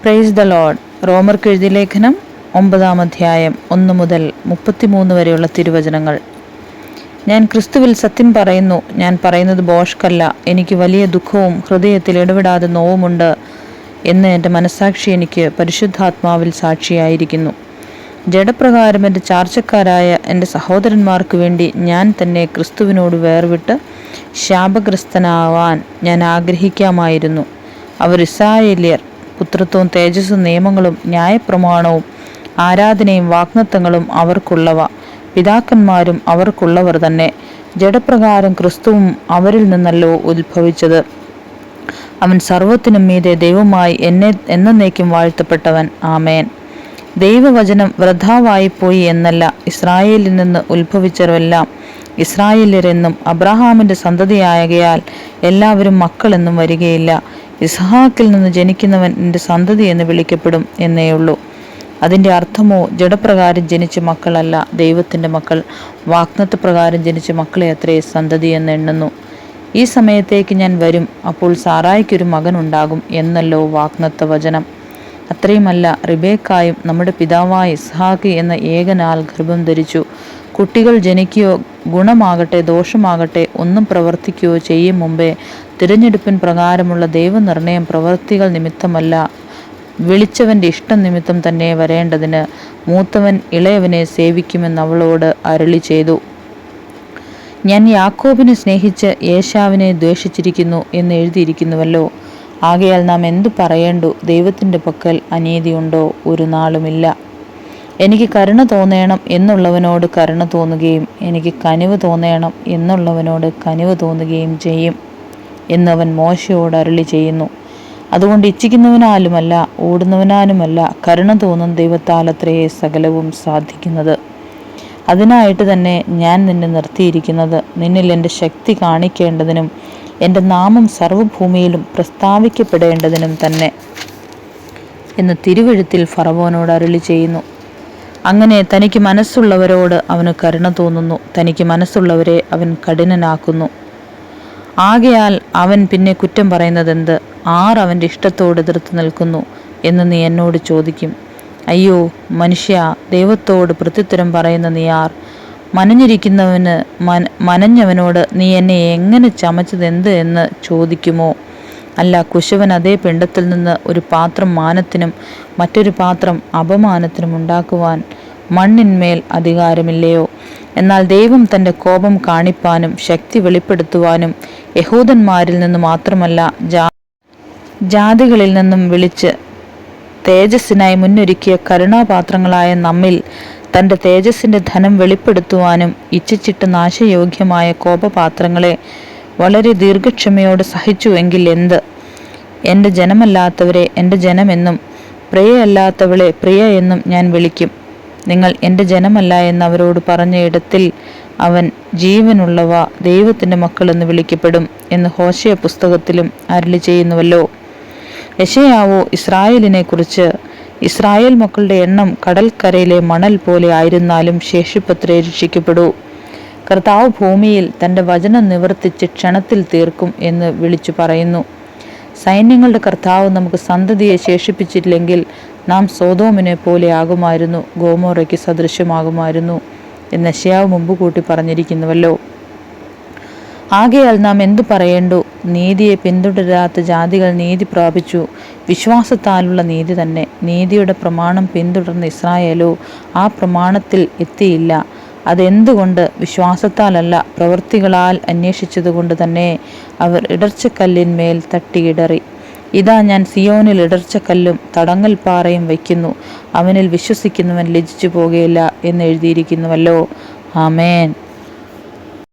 Praise the Lord. റോമർക്ക് എഴുതിയ ലേഖനം 9 അധ്യായം 1 മുതൽ 33 വരെയുള്ള തിരുവചനങ്ങൾ. ഞാൻ ക്രിസ്തുവിൽ സത്യം പറയുന്നു, ഞാൻ പറയുന്നത് ഭോഷ്കല്ല. എനിക്ക് വലിയ ദുഃഖവും ഹൃദയത്തിൽ ഇടവിടാതെ നോവുമുണ്ട് എന്ന് എൻ്റെ മനസ്സാക്ഷി എനിക്ക് പരിശുദ്ധാത്മാവിൽ സാക്ഷിയായിരിക്കുന്നു. ജഡപ്രകാരം എൻ്റെ ചാർച്ചക്കാരായ എൻ്റെ സഹോദരന്മാർക്ക് വേണ്ടി ഞാൻ തന്നെ ക്രിസ്തുവിനോട് വേർവിട്ട് ശാപഗ്രസ്തനാവാൻ ഞാൻ ആഗ്രഹിക്കാമായിരുന്നു. അവർ ഇസ്രായേല്യർ. പുത്രത്വവും തേജസ്സും നിയമങ്ങളും ന്യായപ്രമാണവും ആരാധനയും വാഗ്ദത്തങ്ങളും അവർക്കുള്ളവ. പിതാക്കന്മാരും അവർക്കുള്ളവർ തന്നെ. ജഡപ്രകാരം ക്രിസ്തുവും അവരിൽ നിന്നല്ലോ ഉത്ഭവിച്ചത്. അവൻ സർവ്വത്തിനും മീതെ ദൈവമായി എന്നേക്കും വാഴ്ത്തപ്പെട്ടവൻ. ആമേൻ. ദൈവവചനം വൃഥാവായിപ്പോയി എന്നല്ല, ഇസ്രായേലിൽ നിന്ന് ഉത്ഭവിച്ചവരെല്ലാം ഇസ്രായേല്യരെന്നും അബ്രഹാമിൻ്റെ സന്തതിയാകയാൽ എല്ലാവരും മക്കളെന്നും വരികയില്ല. ഇസ്ഹാക്കിൽ നിന്ന് ജനിക്കുന്നവൻ എൻ്റെ സന്തതി എന്ന് വിളിക്കപ്പെടും എന്നേയുള്ളൂ. അതിൻ്റെ അർത്ഥമോ ജഡപ്രകാരം ജനിച്ച മക്കളല്ല, ദൈവത്തിൻ്റെ മക്കൾ. വാഗ്ദത്തപ്രകാരം ജനിച്ച മക്കളെ അത്രേ സന്തതി എന്ന് എണ്ണുന്നു. ഈ സമയത്തേക്ക് ഞാൻ വരും, അപ്പോൾ സാറായിക്കൊരു മകൻ ഉണ്ടാകും എന്നല്ലോ വാഗ്ദത്ത വചനം. അത്രയുമല്ല, റിബേക്കായും നമ്മുടെ പിതാവായ ഇസ്ഹാക്ക് എന്ന ഏകനാൽ ഗർഭം ധരിച്ചു. കുട്ടികൾ ജനിക്കുകയോ ഗുണമാകട്ടെ ദോഷമാകട്ടെ ഒന്നും പ്രവർത്തിക്കുകയോ ചെയ്യും മുമ്പേ തിരഞ്ഞെടുപ്പിൻ പ്രകാരമുള്ള ദൈവനിർണയം പ്രവൃത്തികൾ നിമിത്തമല്ല, വിളിച്ചവൻ്റെ ഇഷ്ടം നിമിത്തം തന്നെ വരേണ്ടതിന് മൂത്തവൻ ഇളയവനെ സേവിക്കുമെന്ന് അവളോട് അരുളി ചെയ്തു. ഞാൻ യാക്കോബിനെ സ്നേഹിച്ച് ഏശാവിനെ ദ്വേഷിച്ചിരിക്കുന്നു എന്ന് എഴുതിയിരിക്കുന്നുവല്ലോ. ആകയാൽ നാം എന്തു പറയേണ്ടു? ദൈവത്തിൻ്റെ പക്കൽ അനീതിയുണ്ടോ? ഒരു നാളുമില്ല. എനിക്ക് കരുണ തോന്നേണം എന്നുള്ളവനോട് കരുണ തോന്നുകയും എനിക്ക് കനിവ് തോന്നേണം എന്നുള്ളവനോട് കനിവ് തോന്നുകയും ചെയ്യും എന്നവൻ മോശയോട് അരുളി ചെയ്യുന്നു. അതുകൊണ്ട് ഇച്ഛിക്കുന്നവനാലുമല്ല ഓടുന്നവനാലുമല്ല, കരുണ തോന്നുന്ന ദൈവത്താലത്രേ സകലവും സാധിക്കുന്നത്. അതിനായിട്ട് തന്നെ ഞാൻ നിന്നെ നിർത്തിയിരിക്കുന്നത്, നിന്നിൽ എൻ്റെ ശക്തി കാണിക്കേണ്ടതിനും എൻ്റെ നാമം സർവ്വഭൂമിയിലും പ്രസ്താവിക്കപ്പെടേണ്ടതിനും തന്നെ എന്ന് തിരുവെഴുത്തിൽ ഫറവോനോട് അരുളി ചെയ്യുന്നു. അങ്ങനെ തനിക്ക് മനസ്സുള്ളവരോട് അവന് കരുണ തോന്നുന്നു, തനിക്ക് മനസ്സുള്ളവരെ അവൻ കഠിനനാക്കുന്നു. ആകയാൽ അവൻ പിന്നെ കുറ്റം പറയുന്നതെന്ത്? ആർ അവൻ്റെ ഇഷ്ടത്തോട് എതിർത്ത് നിൽക്കുന്നു എന്ന് നീ എന്നോട് ചോദിക്കും. അയ്യോ മനുഷ്യ, ദൈവത്തോട് പ്രത്യുത്തരം പറയുന്ന നീ ആർ? മനഞ്ഞിരിക്കുന്നവന് മനഞ്ഞവനോട് നീ എന്നെ എങ്ങനെ ചമച്ചതെന്ത് എന്ന് ചോദിക്കുമോ? അല്ല, കുശവൻ അതേ പിണ്ടത്തിൽ നിന്ന് ഒരു പാത്രം മാനത്തിനും മറ്റൊരു പാത്രം അപമാനത്തിനും ഉണ്ടാക്കുവാൻ മണ്ണിന്മേൽ അധികാരമില്ലയോ? എന്നാൽ ദൈവം തൻ്റെ കോപം കാണിപ്പാനും ശക്തി വെളിപ്പെടുത്തുവാനും യഹൂദന്മാരിൽ നിന്ന് മാത്രമല്ല ജാതികളിൽ നിന്നും വിളിച്ച് തേജസ്സിനായി മുന്നൊരുക്കിയ കരുണാപാത്രങ്ങളായ നമ്മിൽ തൻ്റെ തേജസ്സിൻ്റെ ധനം വെളിപ്പെടുത്തുവാനും ഇച്ഛിച്ചിട്ട് നാശയോഗ്യമായ കോപപാത്രങ്ങളെ വളരെ ദീർഘക്ഷമയോടെ സഹിച്ചുവെങ്കിൽ എന്ത്? എൻ്റെ ജനമല്ലാത്തവരെ എൻ്റെ ജനമെന്നും പ്രിയയല്ലാത്തവളെ പ്രിയ എന്നും ഞാൻ വിളിക്കും. നിങ്ങൾ എൻ്റെ ജനമല്ല എന്നവരോട് പറഞ്ഞ ഇടത്തിൽ അവൻ ജീവനുള്ളവ ദൈവത്തിൻ്റെ മക്കളെന്ന് വിളിക്കപ്പെടും എന്ന് ഹോശേയ പുസ്തകത്തിലും അരുളി ചെയ്യുന്നുവല്ലോ. യെശയ്യാവോ ഇസ്രായേലിനെ കുറിച്ച്, ഇസ്രായേൽ മക്കളുടെ എണ്ണം കടൽക്കരയിലെ മണൽ പോലെ ആയിരുന്നാലും ശേഷിപ്പത്രേ രക്ഷിക്കപ്പെടൂ. കർത്താവ് ഭൂമിയിൽ തൻ്റെ വചനം നിവർത്തിച്ച് ക്ഷണത്തിൽ തീർക്കും എന്ന് വിളിച്ചു പറയുന്നു. സൈന്യങ്ങളുടെ കർത്താവ് നമുക്ക് സന്തതിയെ ശേഷിപ്പിച്ചില്ലെങ്കിൽ നാം സോദോമിനെ പോലെ ആകുമായിരുന്നു, ഗോമോറയ്ക്ക് സദൃശ്യമാകുമായിരുന്നു എന്ന് യെശയ്യാവ് മുമ്പ് കൂട്ടി പറഞ്ഞിരിക്കുന്നുവല്ലോ. ആകയാൽ നാം എന്തു പറയേണ്ടു? നീതിയെ പിന്തുടരാത്ത ജാതികൾ നീതി പ്രാപിച്ചു, വിശ്വാസത്താലുള്ള നീതി തന്നെ. നീതിയുടെ പ്രമാണം പിന്തുടർന്ന ഇസ്രായേലോ ആ പ്രമാണത്തിൽ എത്തിയില്ല. അതെന്തുകൊണ്ട്? വിശ്വാസത്താലല്ല, പ്രവൃത്തികളാൽ അന്വേഷിച്ചതുകൊണ്ട് തന്നെ. അവർ ഇടർച്ചക്കല്ലിന്മേൽ തട്ടിയിടറി. ഇതാ, ഞാൻ സിയോനിൽ ഇടർച്ചക്കല്ലും തടങ്ങൽ പാറയും വയ്ക്കുന്നു, അവനിൽ വിശ്വസിക്കുന്നവൻ ലജ്ജിച്ചു പോകുകയില്ല എന്ന് എഴുതിയിരിക്കുന്നുവല്ലോ. ആമേൻ.